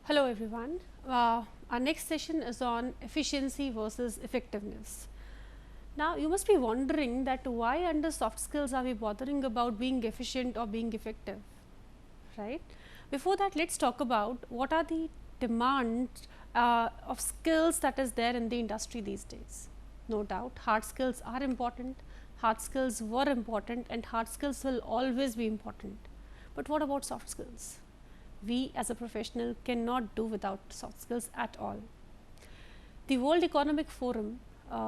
Hello everyone. Our next session is on efficiency versus effectiveness. Now you must be wondering that why under soft skills are we bothering about being efficient or being effective, right? Before that, let's talk about what are the demands of skills that is there in the industry these days. No doubt hard skills are important, hard skills were important, and hard skills will always be important. But what about soft skills? We as a professional cannot do without soft skills at all. The World Economic Forum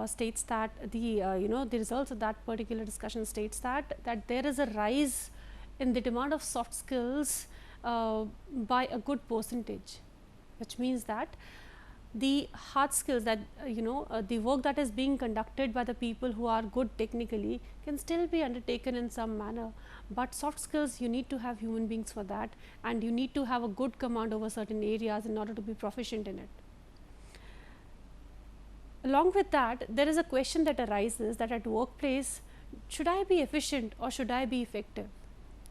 states that the results of that particular discussion states that there is a rise in the demand of soft skills by a good percentage, which means that the hard skills that the work that is being conducted by the people who are good technically can still be undertaken in some manner, but soft skills, you need to have human beings for that, and you need to have a good command over certain areas in order to be proficient in it. Along with that, there is a question that arises that at workplace, should I be efficient or should I be effective?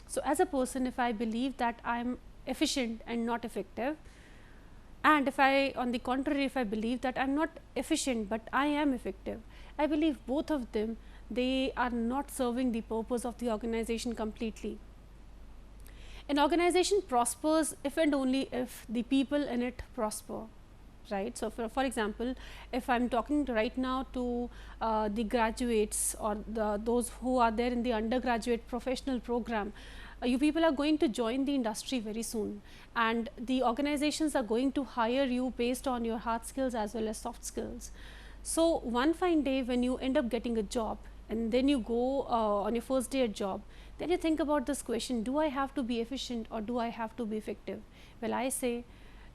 So as a person, if I believe that I am efficient and not effective, and if I, on the contrary, if I believe that I am not efficient but I am effective, I believe both of them, they are not serving the purpose of the organization completely. An organization prospers if and only if the people in it prosper, right. So for example, if I am talking right now to the graduates or those who are there in the undergraduate professional program, you people are going to join the industry very soon, and the organizations are going to hire you based on your hard skills as well as soft skills. So one fine day when you end up getting a job and then you go on your first day at job, then you think about this question, do I have to be efficient or do I have to be effective? Well, I say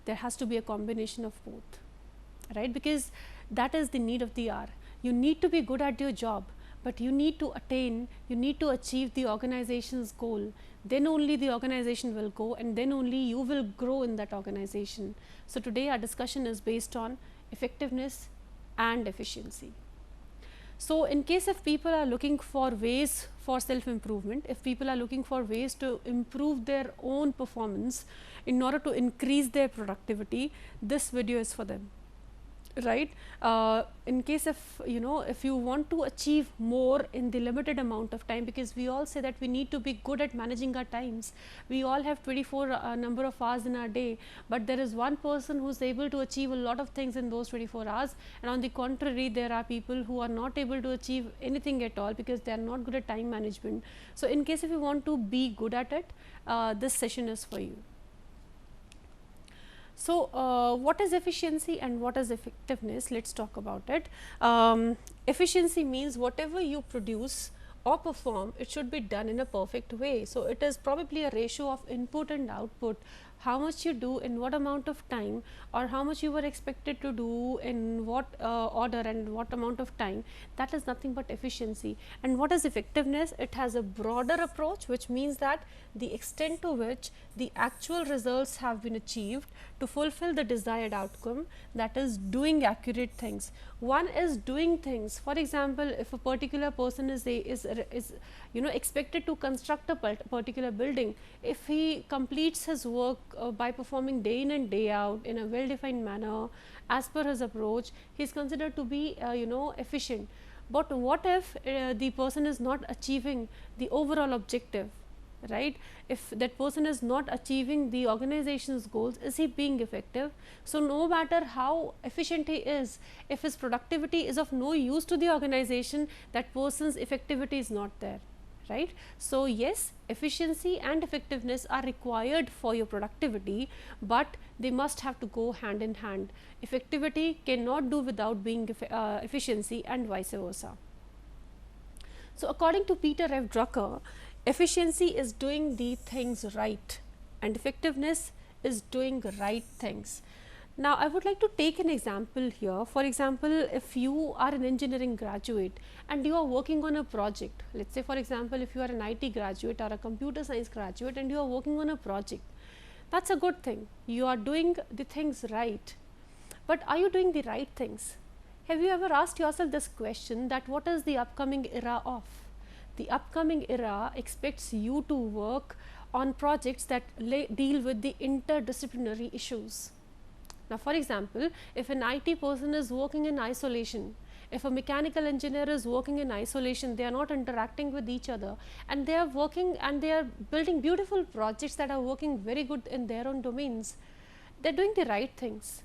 there has to be a combination of both, right, because that is the need of the hour. You need to be good at your job, but you need to achieve the organization's goal. Then only the organization will go, and then only you will grow in that organization. So today our discussion is based on effectiveness and efficiency. So in case if people are looking for ways for self improvement, if people are looking for ways to improve their own performance in order to increase their productivity, this video is for them, right. In case if you want to achieve more in the limited amount of time, because we all say that we need to be good at managing our times. We all have 24 number of hours in our day, but there is one person who is able to achieve a lot of things in those 24 hours, and on the contrary, there are people who are not able to achieve anything at all because they are not good at time management. So in case if you want to be good at it, this session is for you. So what is efficiency and what is effectiveness? Let's talk about it. Efficiency means whatever you produce or perform, it should be done in a perfect way. So it is probably a ratio of input and output, how much you do in what amount of time, or how much you were expected to do in what order and what amount of time. That is nothing but efficiency. And what is effectiveness? It has a broader approach, which means that the extent to which the actual results have been achieved to fulfill the desired outcome, that is doing accurate things. One is doing things. For example, if a particular person is expected to construct a particular building, if he completes his work by performing day in and day out in a well defined manner as per his approach, he is considered to be efficient. But what if the person is not achieving the overall objective, right? If that person is not achieving the organization's goals, is he being effective? So no matter how efficient he is, if his productivity is of no use to the organization, that person's effectivity is not there, right? So yes, efficiency and effectiveness are required for your productivity, but they must have to go hand in hand. Effectivity cannot do without being efficiency, and vice versa. So according to Peter F. Drucker, efficiency is doing the things right and effectiveness is doing right things. Now I would like to take an example here. For example, if you are an engineering graduate and you are working on a project, let's say for example, if you are an IT graduate or a computer science graduate and you are working on a project, that's a good thing. You are doing the things right. But are you doing the right things? Have you ever asked yourself this question, that what is the upcoming era of? The upcoming era expects you to work on projects that deal with the interdisciplinary issues, Now, for example, if an IT person is working in isolation, if a mechanical engineer is working in isolation, they are not interacting with each other, and they are working and they are building beautiful projects that are working very good in their own domains. They are doing the right things.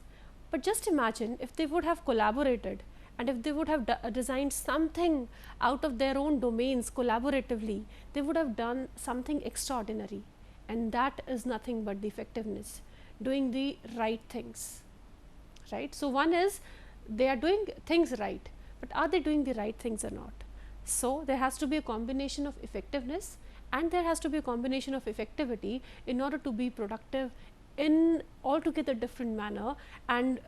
But just imagine if they would have collaborated, and if they would have designed something out of their own domains collaboratively, they would have done something extraordinary. And that is nothing but the effectiveness, doing the right things, right? So, one is they are doing things right, but are they doing the right things or not? So, there has to be a combination of effectiveness and there has to be a combination of effectivity in order to be productive in altogether different manner. And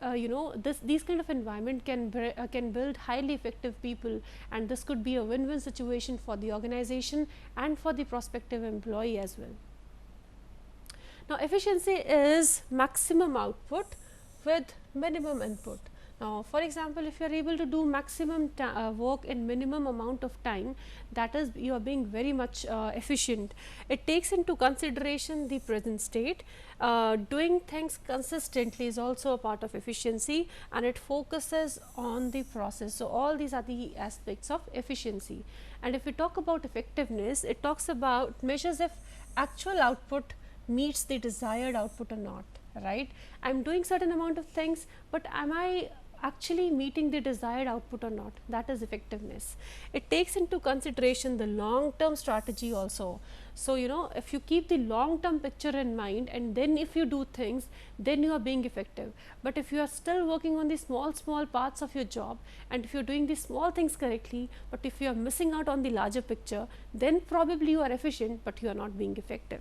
these kind of environment can build highly effective people, and this could be a win-win situation for the organization and for the prospective employee as well. Now, efficiency is maximum output with minimum input. Now, for example, if you are able to do maximum work in minimum amount of time, that is, you are being very much efficient. It takes into consideration the present state. Doing things consistently is also a part of efficiency, and it focuses on the process. So, all these are the aspects of efficiency. And if we talk about effectiveness, it talks about measures if actual output meets the desired output or not, right? I am doing certain amount of things, but am I actually meeting the desired output or not? That is effectiveness. It takes into consideration the long term strategy also. So, if you keep the long term picture in mind and then if you do things, then you are being effective. But if you are still working on the small parts of your job, and if you are doing the small things correctly, but if you are missing out on the larger picture, then probably you are efficient, but you are not being effective.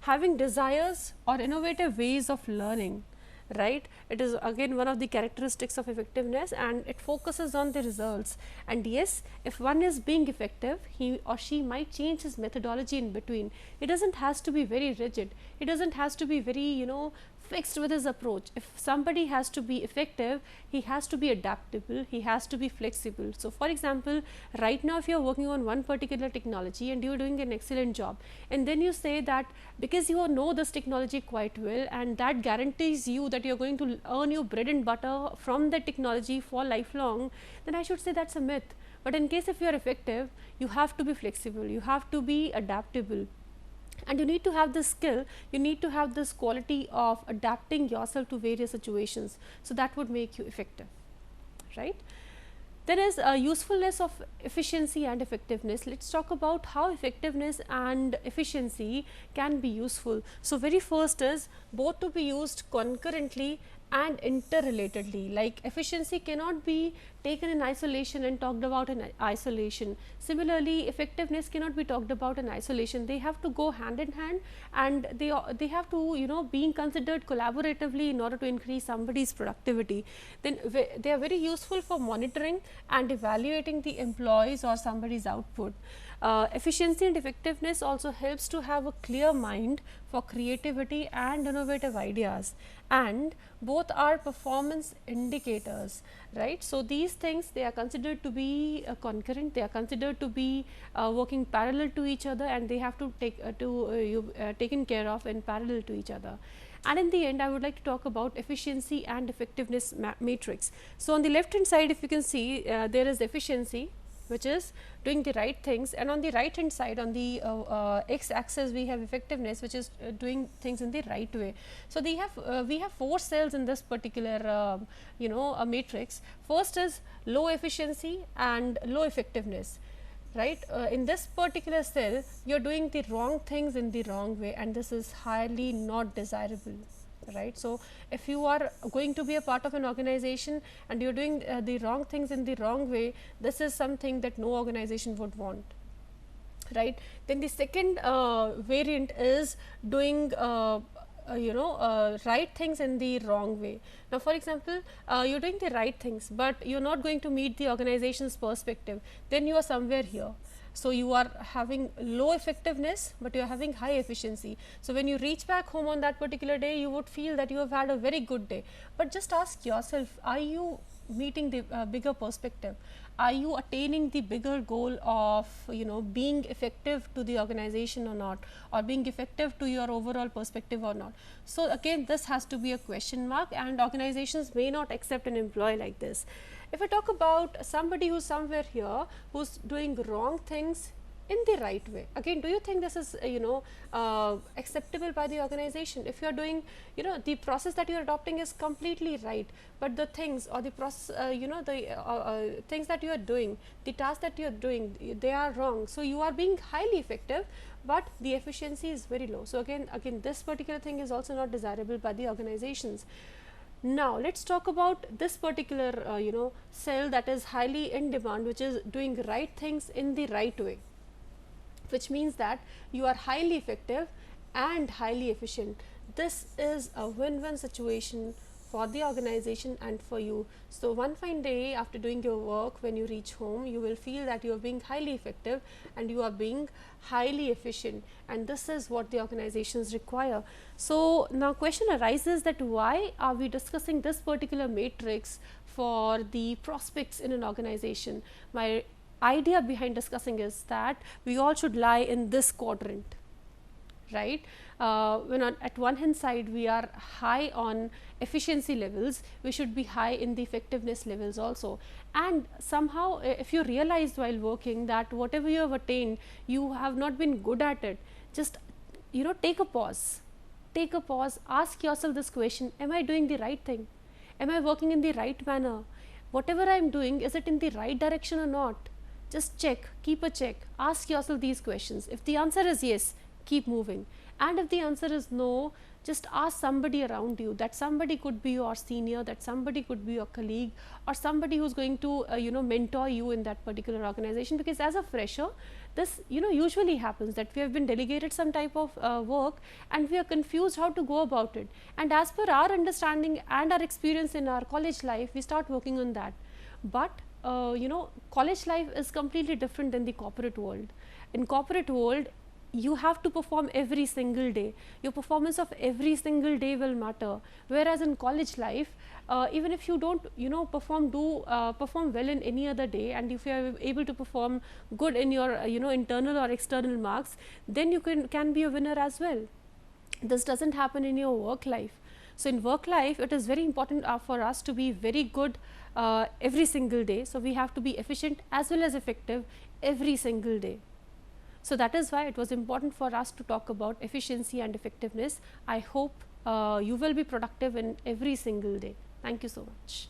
Having desires or innovative ways of learning, right? It is again one of the characteristics of effectiveness, and it focuses on the results. And yes, if one is being effective, he or she might change his methodology in between. It doesn't has to be very rigid. It doesn't has to be very fixed with his approach. If somebody has to be effective, he has to be adaptable, he has to be flexible. So, for example, right now if you are working on one particular technology and you are doing an excellent job, and then you say that because you know this technology quite well and that guarantees you that you are going to earn your bread and butter from that technology for lifelong, then I should say that's a myth. But in case if you are effective, you have to be flexible, you have to be adaptable, and you need to have this skill, you need to have this quality of adapting yourself to various situations. So, that would make you effective, right. There is a usefulness of efficiency and effectiveness. Let us talk about how effectiveness and efficiency can be useful. So, very first is both to be used concurrently and interrelatedly. Like efficiency cannot be taken in isolation and talked about in isolation. Similarly, effectiveness cannot be talked about in isolation. They have to go hand in hand, and they have to being considered collaboratively in order to increase somebody's productivity. Then they are very useful for monitoring and evaluating the employees or somebody's output. Efficiency and effectiveness also helps to have a clear mind for creativity and innovative ideas, and both are performance indicators, right. So, these things, they are considered to be concurrent, they are considered to be working parallel to each other, and they have to taken care of in parallel to each other. And in the end, I would like to talk about efficiency and effectiveness matrix. So, on the left hand side, if you can see, there is efficiency, which is doing the right things, and on the right hand side, on the x axis, we have effectiveness, which is doing things in the right way. So, we have 4 cells in this particular matrix. First is low efficiency and low effectiveness, right. In this particular cell, you are doing the wrong things in the wrong way, and this is highly not desirable, right. So, if you are going to be a part of an organization and you are doing the wrong things in the wrong way, this is something that no organization would want, right. Then the second variant is doing right things in the wrong way. Now, for example, you are doing the right things, but you are not going to meet the organization's perspective, then you are somewhere here. So, you are having low effectiveness, but you are having high efficiency. So, when you reach back home on that particular day, you would feel that you have had a very good day, but just ask yourself, are you meeting the bigger perspective? are you attaining the bigger goal of being effective to the organization or not, or being effective to your overall perspective or not. So again, this has to be a question mark, and organizations may not accept an employee like this. If I talk about somebody who's somewhere here who's doing wrong things in the right way, again, do you think this is acceptable by the organization? If you are doing, the process that you are adopting is completely right, but the things or the process, the things that you are doing, the task that you are doing, they are wrong, so you are being highly effective, but the efficiency is very low. So again this particular thing is also not desirable by the organizations. Now let's talk about this particular cell that is highly in demand, which is doing right things in the right way, which means that you are highly effective and highly efficient. This is a win-win situation for the organization and for you. So one fine day after doing your work, when you reach home, you will feel that you are being highly effective and you are being highly efficient, and this is what the organizations require. So now question arises that why are we discussing this particular matrix for the prospects in an organization? My idea behind discussing is that we all should lie in this quadrant, right? When at one hand side we are high on efficiency levels, we should be high in the effectiveness levels also. And somehow if you realize while working that whatever you have attained, you have not been good at it, just take a pause, ask yourself this question: am I doing the right thing? Am I working in the right manner? Whatever I am doing, is it in the right direction or not? Just check, keep a check, ask yourself these questions. If the answer is yes, keep moving, and if the answer is no, just ask somebody around you. That somebody could be your senior, that somebody could be your colleague, or somebody who's going to mentor you in that particular organization. Because as a fresher, this usually happens that we have been delegated some type of work and we are confused how to go about it, and as per our understanding and our experience in our college life, we start working on that. But college life is completely different than the corporate world. In corporate world, you have to perform every single day. Your performance of every single day will matter. Whereas in college life, even if you don't perform well in any other day, and if you are able to perform good in your internal or external marks, then you can be a winner as well. This doesn't happen in your work life. So in work life, it is very important for us to be very good every single day. So we have to be efficient as well as effective every single day. So that is why it was important for us to talk about efficiency and effectiveness. I hope you will be productive in every single day. Thank you so much.